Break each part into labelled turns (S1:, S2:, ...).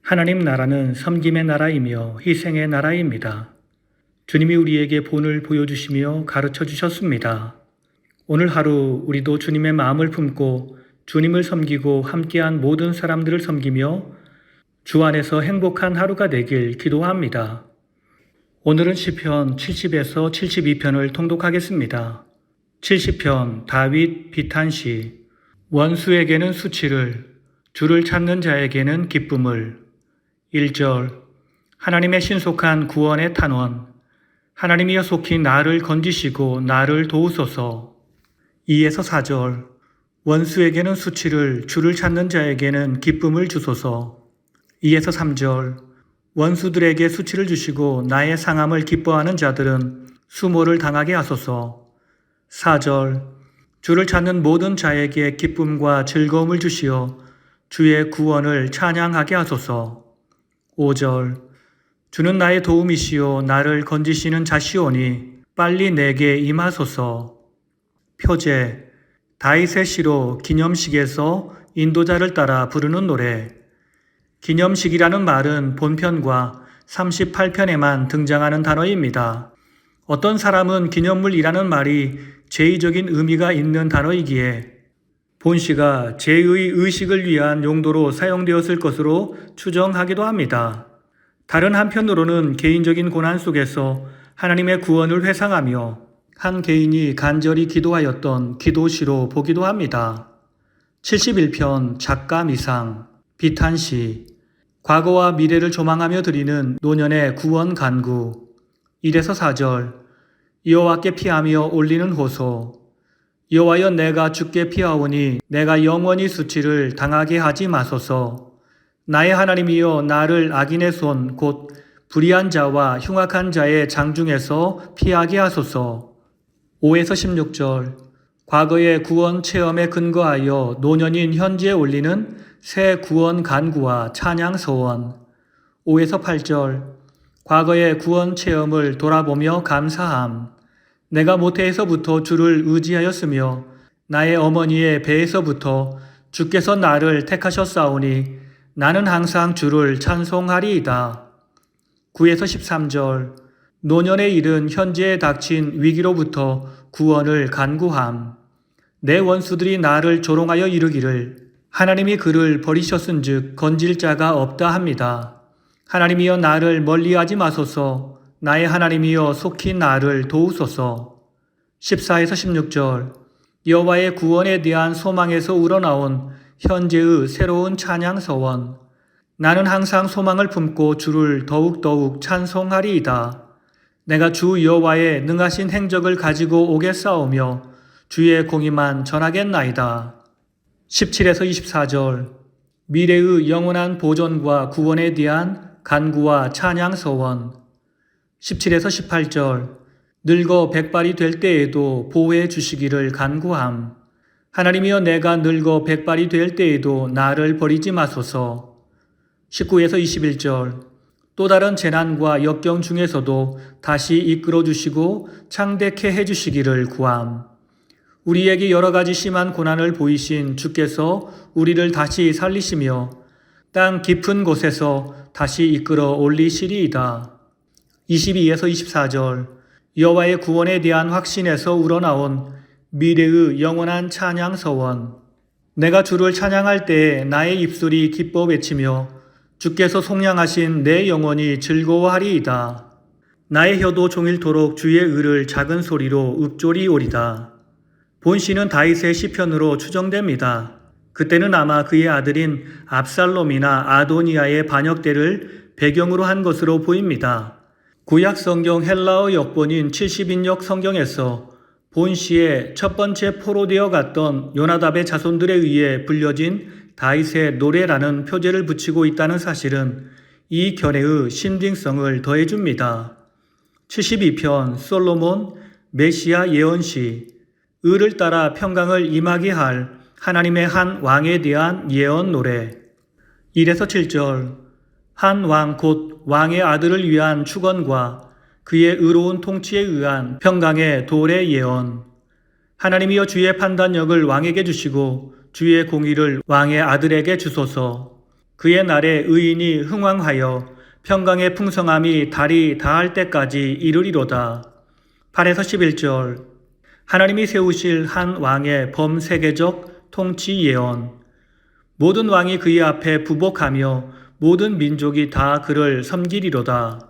S1: 하나님 나라는 섬김의 나라이며 희생의 나라입니다. 주님이 우리에게 본을 보여주시며 가르쳐 주셨습니다. 오늘 하루 우리도 주님의 마음을 품고 주님을 섬기고 함께한 모든 사람들을 섬기며 주 안에서 행복한 하루가 되길 기도합니다. 오늘은 시편 70에서 72편을 통독하겠습니다. 70편 다윗 비탄시. 원수에게는 수치를, 주를 찾는 자에게는 기쁨을. 1절. 하나님의 신속한 구원의 탄원. 하나님이여 속히 나를 건지시고 나를 도우소서. 2에서 4절. 원수에게는 수치를, 주를 찾는 자에게는 기쁨을 주소서. 2에서 3절. 원수들에게 수치를 주시고 나의 상함을 기뻐하는 자들은 수모를 당하게 하소서. 4절. 주를 찾는 모든 자에게 기쁨과 즐거움을 주시어 주의 구원을 찬양하게 하소서. 5절. 주는 나의 도움이시오 나를 건지시는 자시오니 빨리 내게 임하소서. 표제. 다윗의 시로 기념식에서 인도자를 따라 부르는 노래. 기념식이라는 말은 본편과 38편에만 등장하는 단어입니다. 어떤 사람은 기념물이라는 말이 제의적인 의미가 있는 단어이기에 본시가 제의 의식을 위한 용도로 사용되었을 것으로 추정하기도 합니다. 다른 한편으로는 개인적인 고난 속에서 하나님의 구원을 회상하며 한 개인이 간절히 기도하였던 기도시로 보기도 합니다. 71편 작가 미상 비탄시. 과거와 미래를 조망하며 드리는 노년의 구원 간구. 1에서 4절. 여호와께 피하며 올리는 호소. 여호와여 내가 주께 피하오니 내가 영원히 수치를 당하게 하지 마소서. 나의 하나님이여 나를 악인의 손 곧 불의한 자와 흉악한 자의 장중에서 피하게 하소서. 5에서 16절. 과거의 구원 체험에 근거하여 노년인 현재에 올리는 새 구원 간구와 찬양 서원. 5에서 8절. 과거의 구원 체험을 돌아보며 감사함. 내가 모태에서부터 주를 의지하였으며 나의 어머니의 배에서부터 주께서 나를 택하셨사오니 나는 항상 주를 찬송하리이다. 9에서 13절. 노년에 이른 현재에 닥친 위기로부터 구원을 간구함. 내 원수들이 나를 조롱하여 이르기를 하나님이 그를 버리셨은즉 건질 자가 없다 합니다. 하나님이여 나를 멀리하지 마소서. 나의 하나님이여 속히 나를 도우소서. 14에서 16절. 여호와의 구원에 대한 소망에서 우러나온 현재의 새로운 찬양 서원. 나는 항상 소망을 품고 주를 더욱더욱 찬송하리이다. 내가 주 여호와의 능하신 행적을 가지고 오겠사오며 주의 공의만 전하겠나이다. 17에서 24절. 미래의 영원한 보존과 구원에 대한 간구와 찬양 서원. 17에서 18절. 늙어 백발이 될 때에도 보호해 주시기를 간구함. 하나님이여 내가 늙어 백발이 될 때에도 나를 버리지 마소서. 19에서 21절. 또 다른 재난과 역경 중에서도 다시 이끌어 주시고 창대케 해 주시기를 구함. 우리에게 여러 가지 심한 고난을 보이신 주께서 우리를 다시 살리시며 땅 깊은 곳에서 다시 이끌어 올리시리이다. 22에서 24절. 여호와의 구원에 대한 확신에서 우러나온 미래의 영원한 찬양 서원. 내가 주를 찬양할 때에 나의 입술이 기뻐 외치며 주께서 속량하신 내 영혼이 즐거워하리이다. 나의 혀도 종일토록 주의 의를 작은 소리로 읊조리오리다. 본시는 다윗의 시편으로 추정됩니다. 그때는 아마 그의 아들인 압살롬이나 아도니아의 반역대를 배경으로 한 것으로 보입니다. 구약 성경 헬라어 역본인 70인역 성경에서 본시의 첫 번째 포로되어 갔던 요나답의 자손들에 의해 불려진 다윗의 노래라는 표제를 붙이고 있다는 사실은 이 견해의 신빙성을 더해줍니다. 72편 솔로몬 메시아 예언시. 의를 따라 평강을 임하게 할 하나님의 한 왕에 대한 예언 노래. 1에서 7절. 한 왕 곧 왕의 아들을 위한 축원과 그의 의로운 통치에 의한 평강의 도래 예언. 하나님이여 주의 판단력을 왕에게 주시고 주의 공의를 왕의 아들에게 주소서. 그의 날에 의인이 흥왕하여 평강의 풍성함이 달이 다할 때까지 이르리로다. 8에서 11절. 하나님이 세우실 한 왕의 범세계적 통치 예언. 모든 왕이 그의 앞에 부복하며 모든 민족이 다 그를 섬기리로다.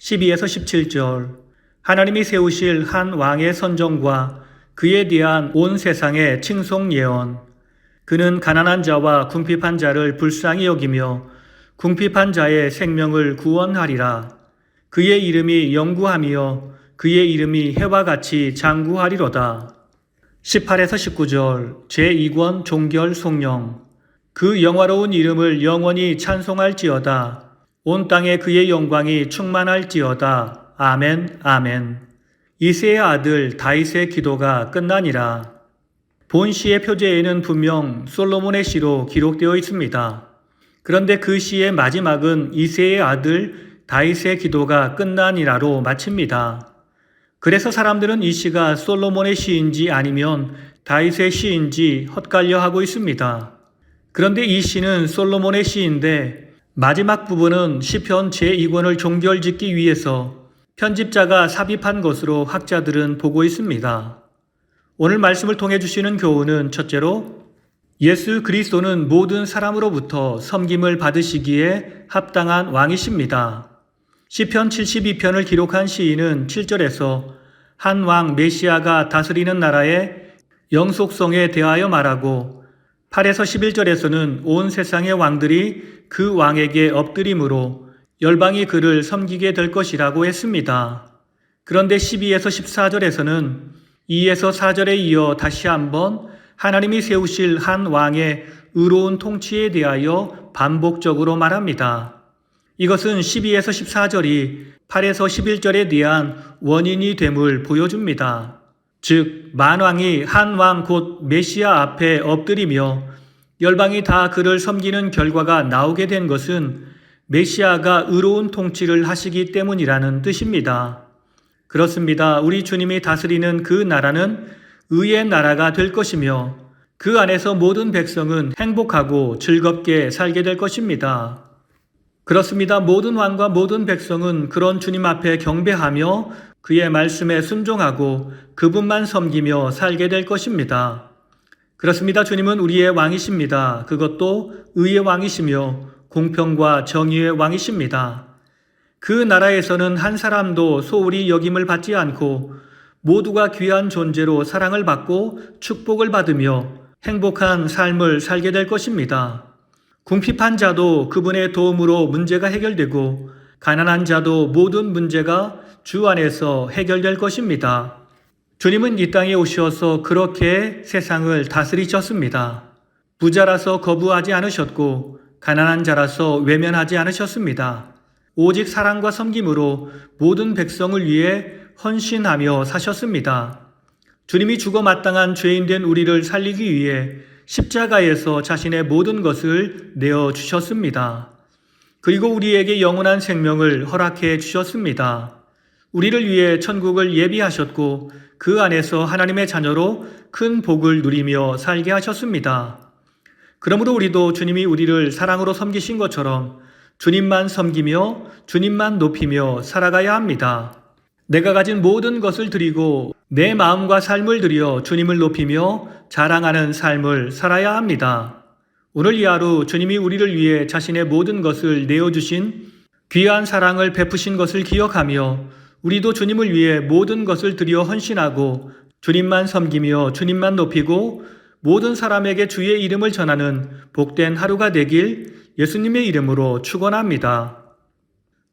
S1: 12에서 17절. 하나님이 세우실 한 왕의 선정과 그에 대한 온 세상의 칭송 예언. 그는 가난한 자와 궁핍한 자를 불쌍히 여기며 궁핍한 자의 생명을 구원하리라. 그의 이름이 영구하며 그의 이름이 해와 같이 장구하리로다. 18에서 19절. 제2권 종결 송영. 그 영화로운 이름을 영원히 찬송할지어다. 온 땅에 그의 영광이 충만할지어다. 아멘, 아멘. 이새의 아들 다윗의 기도가 끝나니라. 본 시의 표제에는 분명 솔로몬의 시로 기록되어 있습니다. 그런데 그 시의 마지막은 이새의 아들 다윗의 기도가 끝나니라로 마칩니다. 그래서 사람들은 이 시가 솔로몬의 시인지 아니면 다윗의 시인지 헛갈려 하고 있습니다. 그런데 이 시는 솔로몬의 시인데 마지막 부분은 시편 제2권을 종결짓기 위해서 편집자가 삽입한 것으로 학자들은 보고 있습니다. 오늘 말씀을 통해 주시는 교훈은 첫째로 예수 그리스도는 모든 사람으로부터 섬김을 받으시기에 합당한 왕이십니다. 시편 72편을 기록한 시인은 7절에서 한 왕 메시아가 다스리는 나라의 영속성에 대하여 말하고 8에서 11절에서는 온 세상의 왕들이 그 왕에게 엎드림으로 열방이 그를 섬기게 될 것이라고 했습니다. 그런데 12에서 14절에서는 2에서 4절에 이어 다시 한번 하나님이 세우실 한 왕의 의로운 통치에 대하여 반복적으로 말합니다. 이것은 12에서 14절이 8에서 11절에 대한 원인이 됨을 보여줍니다. 즉 만왕이 한 왕 곧 메시아 앞에 엎드리며 열방이 다 그를 섬기는 결과가 나오게 된 것은 메시아가 의로운 통치를 하시기 때문이라는 뜻입니다. 그렇습니다. 우리 주님이 다스리는 그 나라는 의의 나라가 될 것이며 그 안에서 모든 백성은 행복하고 즐겁게 살게 될 것입니다. 그렇습니다. 모든 왕과 모든 백성은 그런 주님 앞에 경배하며 그의 말씀에 순종하고 그분만 섬기며 살게 될 것입니다. 그렇습니다. 주님은 우리의 왕이십니다. 그것도 의의 왕이시며 공평과 정의의 왕이십니다. 그 나라에서는 한 사람도 소홀히 여김을 받지 않고 모두가 귀한 존재로 사랑을 받고 축복을 받으며 행복한 삶을 살게 될 것입니다. 궁핍한 자도 그분의 도움으로 문제가 해결되고 가난한 자도 모든 문제가 주 안에서 해결될 것입니다. 주님은 이 땅에 오셔서 그렇게 세상을 다스리셨습니다. 부자라서 거부하지 않으셨고 가난한 자라서 외면하지 않으셨습니다. 오직 사랑과 섬김으로 모든 백성을 위해 헌신하며 사셨습니다. 주님이 죽어 마땅한 죄인된 우리를 살리기 위해 십자가에서 자신의 모든 것을 내어주셨습니다. 그리고 우리에게 영원한 생명을 허락해 주셨습니다. 우리를 위해 천국을 예비하셨고 그 안에서 하나님의 자녀로 큰 복을 누리며 살게 하셨습니다. 그러므로 우리도 주님이 우리를 사랑으로 섬기신 것처럼 주님만 섬기며 주님만 높이며 살아가야 합니다. 내가 가진 모든 것을 드리고 내 마음과 삶을 드려 주님을 높이며 자랑하는 삶을 살아야 합니다. 오늘 이 하루 주님이 우리를 위해 자신의 모든 것을 내어주신 귀한 사랑을 베푸신 것을 기억하며 우리도 주님을 위해 모든 것을 드려 헌신하고 주님만 섬기며 주님만 높이고 모든 사람에게 주의 이름을 전하는 복된 하루가 되길 예수님의 이름으로 축원합니다.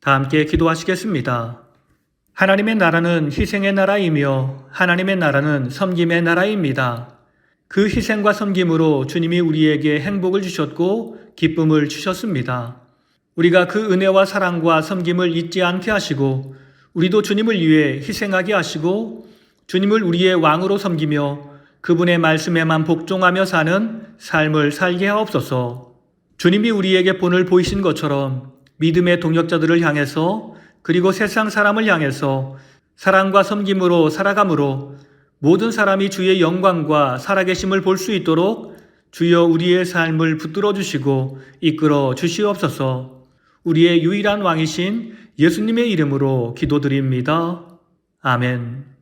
S1: 다 함께 기도하시겠습니다. 하나님의 나라는 희생의 나라이며 하나님의 나라는 섬김의 나라입니다. 그 희생과 섬김으로 주님이 우리에게 행복을 주셨고 기쁨을 주셨습니다. 우리가 그 은혜와 사랑과 섬김을 잊지 않게 하시고 우리도 주님을 위해 희생하게 하시고 주님을 우리의 왕으로 섬기며 그분의 말씀에만 복종하며 사는 삶을 살게 하옵소서. 주님이 우리에게 본을 보이신 것처럼 믿음의 동역자들을 향해서 그리고 세상 사람을 향해서 사랑과 섬김으로 살아감으로 모든 사람이 주의 영광과 살아계심을 볼 수 있도록 주여 우리의 삶을 붙들어 주시고 이끌어 주시옵소서. 우리의 유일한 왕이신 예수님의 이름으로 기도드립니다. 아멘.